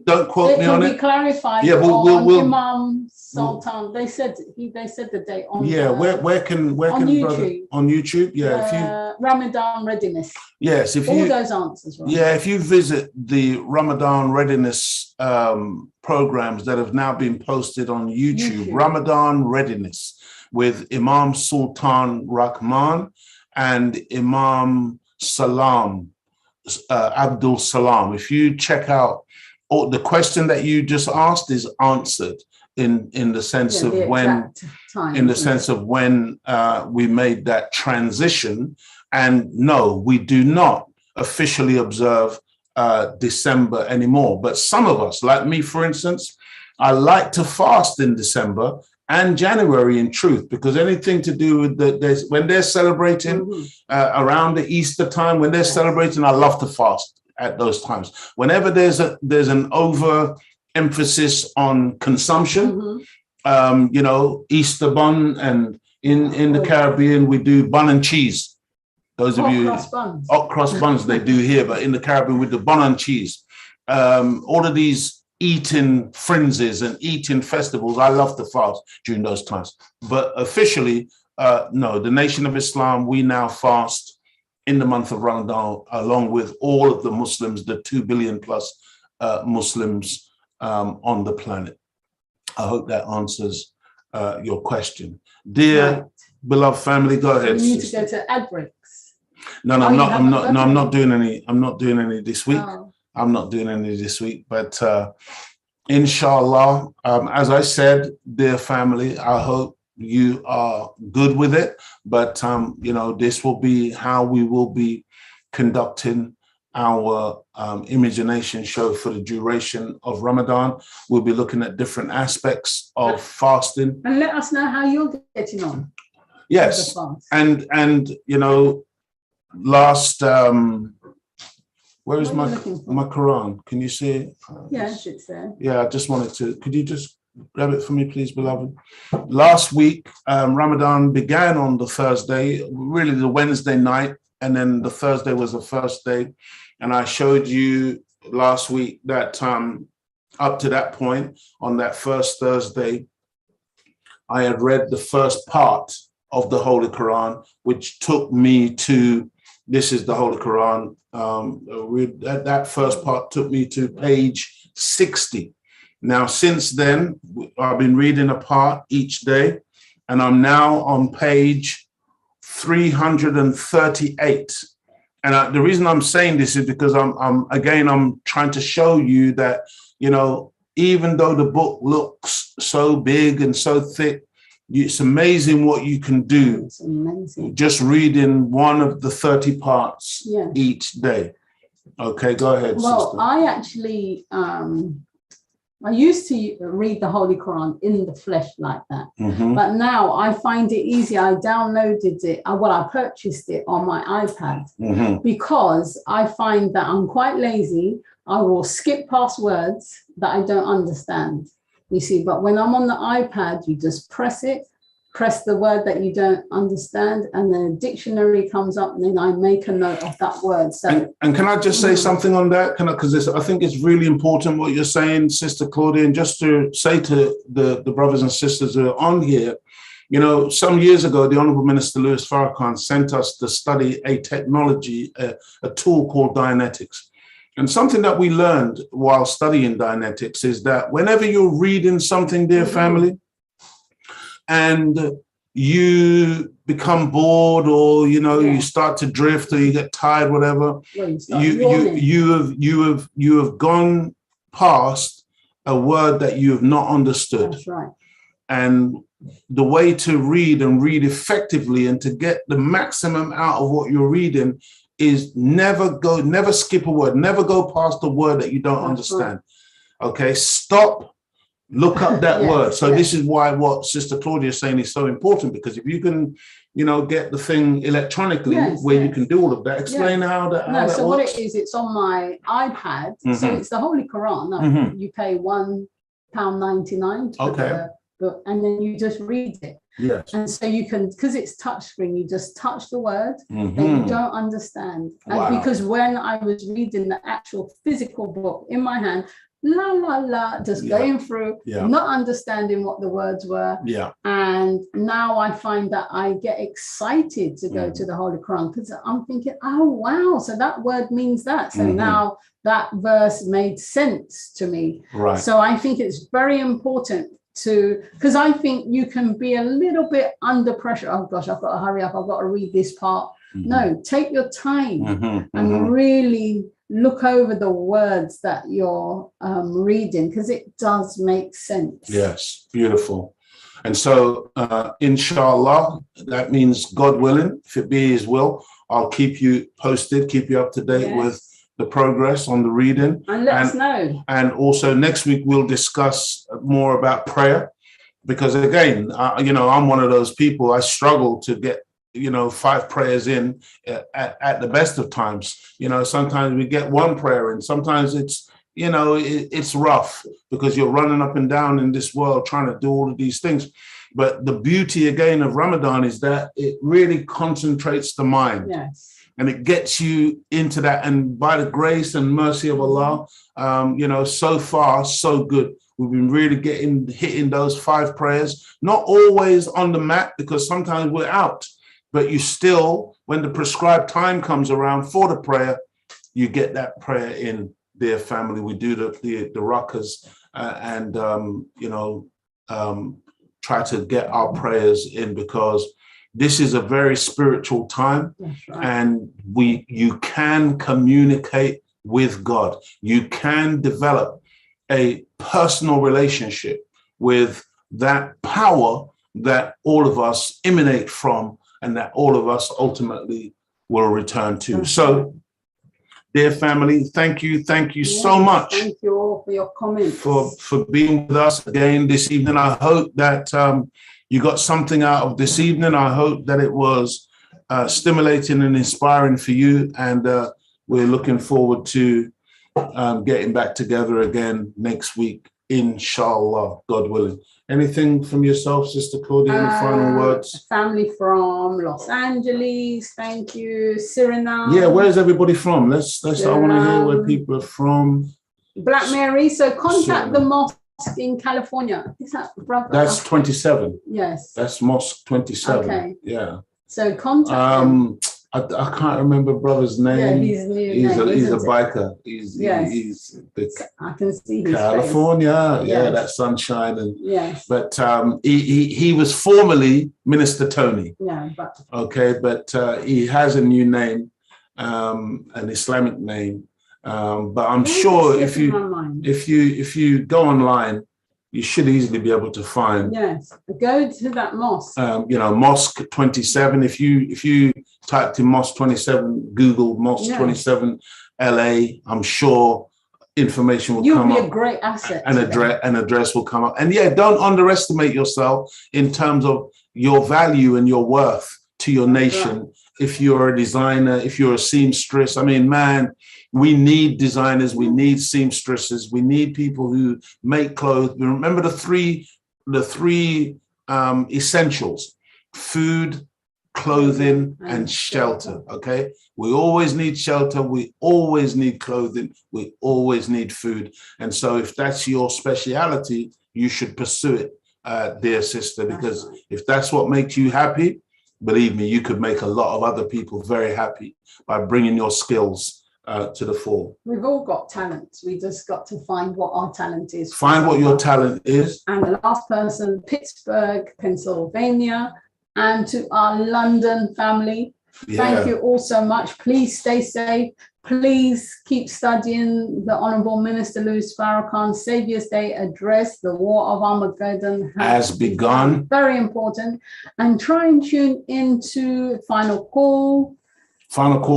Don't quote me on it. It will be clarified. Yeah, we'll Imam Sultan. They said the date on. Yeah, where can on YouTube? Brother, on YouTube? Yeah, if you Ramadan Readiness. Yes, if all those answers. Right? Yeah, if you visit the Ramadan Readiness programs that have now been posted on YouTube. Ramadan Readiness with Imam Sultan Rahman and Imam Salam, Abdul Salam. If you check out, the question that you just asked is answered in the sense of when, we made that transition. And no, we do not officially observe December anymore. But some of us, like me, for instance, I like to fast in December and January, in truth, because anything to do with when they're celebrating around the Easter time, when they're celebrating, I love to fast at those times. Whenever there's an overemphasis on consumption, Easter bun and In the Caribbean, we do bun and cheese. Those of you, hot cross buns they do here, but in the Caribbean we do bun and cheese. All of these eating frenzies and eating festivals, I love to fast during those times. But officially, no, the Nation of Islam, we now fast in the month of Ramadan, along with all of the Muslims, the 2 billion plus Muslims on the planet. I hope that answers your question. Dear beloved family, go ahead. You need to go to ad breaks. No, I'm not doing any. I'm not doing any this week. Oh. I'm not doing any this week, but inshallah, as I said, dear family, I hope you are good with it. But you know, this will be how we will be conducting our Imagination show for the duration of Ramadan. We'll be looking at different aspects of fasting. And let us know how you're getting on. Yes, and you know, last where is my Quran? Can you see it? Yes, it's there. Yeah, I just wanted to. Could you just grab it for me, please, beloved? Last week, Ramadan began on the Thursday, really the Wednesday night, and then the Thursday was the first day. And I showed you last week that up to that point, on that first Thursday, I had read the first part of the Holy Quran, which took me to, this is the Holy Quran, that first part took me to page 60. Now, since then, I've been reading a part each day, and I'm now on page 338. And the reason I'm saying this is because I'm trying to show you that, you know, even though the book looks so big and so thick, it's amazing what you can do just reading one of the 30 parts each day. Okay, go ahead, well, sister. I actually, I used to read the Holy Quran in the flesh like that. Mm-hmm. But now I find it easy. I downloaded it. I purchased it on my iPad because I find that I'm quite lazy. I will skip past words that I don't understand. You see, but when I'm on the iPad, you just press the word that you don't understand, and the dictionary comes up, and then I make a note of that word. So, and can I just say something on that? Because I think it's really important what you're saying, Sister Claudia, and just to say to the brothers and sisters who are on here, you know, some years ago, the Honorable Minister Louis Farrakhan sent us to study a technology, a tool called Dianetics. And something that we learned while studying Dianetics is that whenever you're reading something, dear family, and you become bored, or you know, you start to drift, or you get tired, whatever, you have gone past a word that you have not understood. That's right. And the way to read and read effectively and to get the maximum out of what you're reading is never skip a word, never go past a word that you don't understand. Right. Okay, stop, look up that word. So this is why what Sister Claudia is saying is so important, because if you can, you know, get the thing electronically where you can do all of that, explain how that works. So what it is, it's on my iPad. So it's the Holy Quran. You pay £1.99 for the book, and then you just read it. Yes. And so you can, because it's touchscreen, you just touch the word that you don't understand. And because when I was reading the actual physical book in my hand, just going through, not understanding what the words were. Yeah. And now I find that I get excited to go to the Holy Quran, because I'm thinking, oh, wow, so that word means that. So now that verse made sense to me. Right. So I think it's very important because I think you can be a little bit under pressure. Oh gosh, I've got to hurry up, I've got to read this part. No, take your time and really look over the words that you're reading, because it does make sense. Yes, beautiful. And so inshallah, that means God willing, if it be his will, I'll keep you posted, keep you up to date with the progress on the reading, and let us know. And also next week we'll discuss more about prayer, because again, you know, I'm one of those people, I struggle to get, you know, 5 prayers in at the best of times. You know, sometimes we get 1 prayer in, sometimes it's, you know, it's rough because you're running up and down in this world trying to do all of these things. But the beauty again of Ramadan is that it really concentrates the mind. Yes. And it gets you into that. And by the grace and mercy of Allah, you know, so far, so good. We've been really hitting those 5 prayers, not always on the mat, because sometimes we're out, but you still, when the prescribed time comes around for the prayer, you get that prayer in, dear family. We do the rakas and, you know, try to get our prayers in, because this is a very spiritual time. That's right. And you can communicate with God. You can develop a personal relationship with that power that all of us emanate from, and that all of us ultimately will return to. So, dear family, thank you so much. Thank you all for your comments. For being with us again this evening. I hope that you got something out of this evening. I hope that it was stimulating and inspiring for you. And we're looking forward to getting back together again next week, inshallah, God willing. Anything from yourself, Sister Claudia? Any final words? Family from Los Angeles, thank you. Suriname. Yeah, where's everybody from? Let's. I want to hear where people are from. Black Mary. So contact the mosque in California. Is that brother? That's 27. Yes. That's Mosque 27. Okay. Yeah. So contact them. I can't remember brother's name. Yeah, he's a biker. He's I can see his California. Face. Yeah, Yes. that sunshine. And Yes. but he was formerly Minister Tony. Yeah, but Okay, but he has a new name, an Islamic name. But I'm sure if you go online, you should easily be able to find. Yes, go to that mosque. You know, Mosque 27. If you typed in Mosque 27, Google Mosque 27 LA, I'm sure information will come up. You'll be a great asset. An address will come up. And yeah, don't underestimate yourself in terms of your value and your worth to your nation. Right. If you're a designer, if you're a seamstress, I mean, man, we need designers, we need seamstresses, we need people who make clothes. Remember the three essentials: food, clothing, and shelter. Okay, we always need shelter, we always need clothing, we always need food. And so if that's your speciality, you should pursue it, dear sister, because if that's what makes you happy, believe me, you could make a lot of other people very happy by bringing your skills to the fore. We've all got talents. We just got to find what our talent is. Find what your talent is. And the last person, Pittsburgh, Pennsylvania, and to our London family, thank you all so much. Please stay safe. Please keep studying the Honorable Minister Louis Farrakhan's Saviour's Day address. The War of Armageddon has begun. Very important. And try and tune into Final Call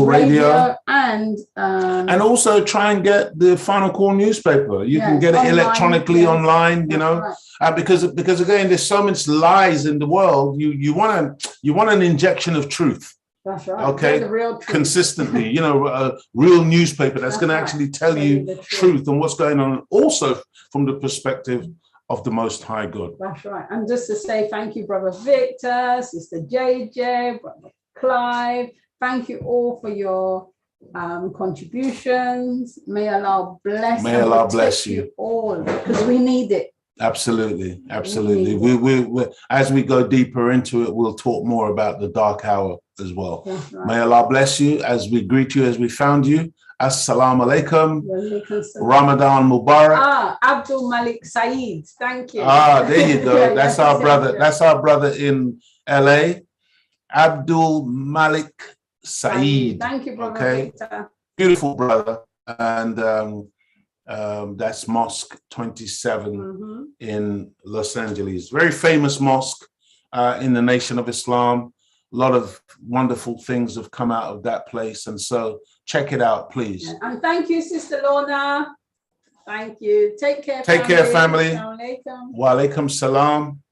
radio, and also try and get the Final Call newspaper. You can get it electronically online, you know, because again, there's so much lies in the world. You want an injection of truth. That's right. Okay, the real truth. Consistently, you know, a real newspaper that's going to actually tell you the truth and what's going on, also from the perspective of the Most High God. That's right. And just to say thank you, Brother Victor, Sister JJ, Brother Clive. Thank you all for your contributions. May Allah bless. May Allah bless you all, because we need it. Absolutely. We as we go deeper into it, we'll talk more about the dark hour as well. Right. May Allah bless you as we greet you as we found you. Assalamu alaikum. Ramadan Mubarak. Abdul Malik Saeed. Thank you. There you go. That's our brother. That's our brother in LA. Abdul Malik Saeed. Thank you, brother. Okay. Victor. Beautiful brother. And that's Mosque 27 in Los Angeles. Very famous mosque in the Nation of Islam. A lot of wonderful things have come out of that place. And so check it out, please. And thank you, Sister Lorna. Thank you. Take care, family. Wa alaikum salam.